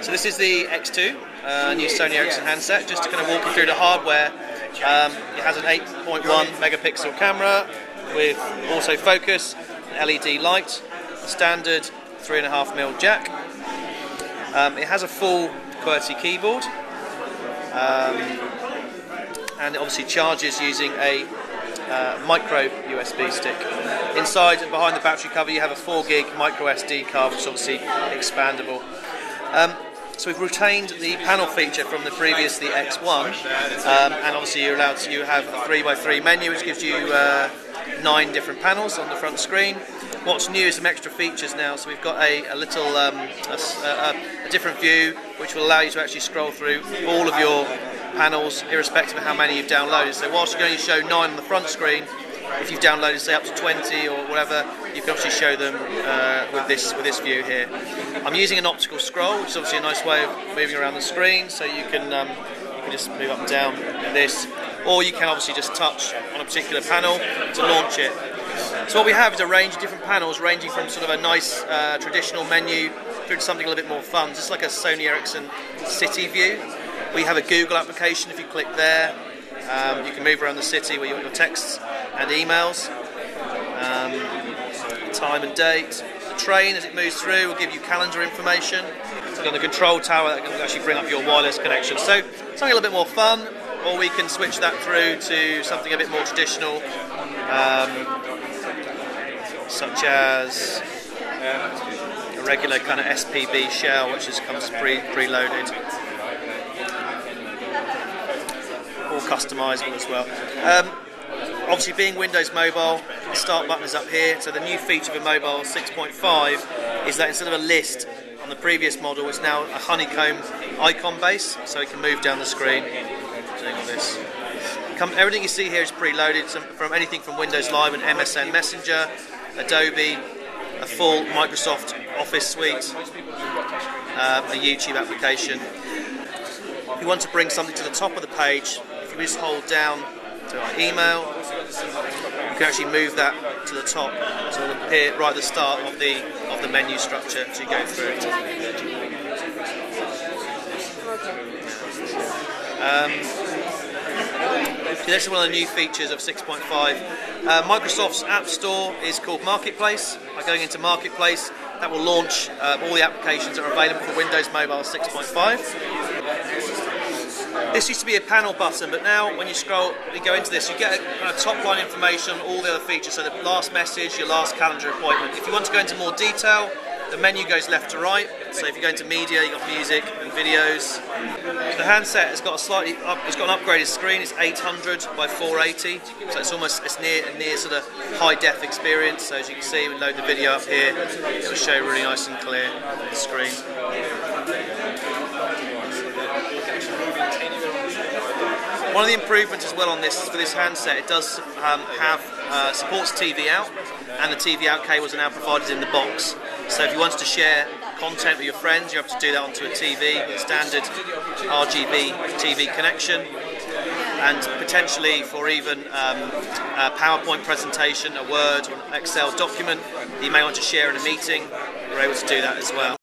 So this is the X2, new Sony Ericsson handset. Just to kind of walk you through the hardware, it has an 8.1 megapixel camera with autofocus, an LED light, a standard 3.5mm jack. It has a full QWERTY keyboard, and it obviously charges using a micro USB stick. Inside and behind the battery cover you have a 4 gig micro SD card, which is obviously expandable. So we've retained the panel feature from the previous, the X1, and obviously you're allowed to have a 3x3 menu, which gives you 9 different panels on the front screen. What's new is some extra features now, so we've got a little a different view which will allow you to actually scroll through all of your panels irrespective of how many you've downloaded. So whilst you're going to show 9 on the front screen, if you've downloaded say up to 20 or whatever, you can obviously show them with this view here. I'm using an optical scroll, which is obviously a nice way of moving around the screen, so you can just move up and down like this, or you can obviously just touch on a particular panel to launch it. So what we have is a range of different panels, ranging from sort of a nice traditional menu through to something a little bit more fun, just like a Sony Ericsson city view. We have a Google application. If you click there, you can move around the city with your texts and emails, time and date. The train, as it moves through, will give you calendar information. So on the control tower, that can actually bring up your wireless connection. So something a little bit more fun, or we can switch that through to something a bit more traditional, such as a regular kind of SPB shell, which just comes preloaded. All customisable as well. Obviously, being Windows Mobile, the start button is up here. So the new feature of Mobile 6.5 is that instead of a list on the previous model, it's now a honeycomb icon base, so it can move down the screen. Doing all this. Everything you see here is preloaded, from anything from Windows Live and MSN Messenger, Adobe, a full Microsoft Office suite, a YouTube application. If you want to bring something to the top of the page, if you just hold down to our email, you can actually move that to the top, so it will appear right at the start of the menu structure as you go through it. So this is one of the new features of 6.5. Microsoft's App Store is called Marketplace. By going into Marketplace, that will launch all the applications that are available for Windows Mobile 6.5. This used to be a panel button, but now when you go into this, you get a kind of top line information on all the other features. So the last message, your last calendar appointment. If you want to go into more detail, the menu goes left to right. So if you go into media, you've got music and videos. The handset has got it's got an upgraded screen. It's 800 by 480, so it's near sort of high def experience. So as you can see, we load the video up here. It will show really nice and clear on the screen. One of the improvements as well on this, for this handset, it does supports TV out, and the TV out cables are now provided in the box. So if you wanted to share content with your friends, you have to do that onto a TV with a standard RGB TV connection, and potentially for even a PowerPoint presentation, a Word or an Excel document that you may want to share in a meeting, you're able to do that as well.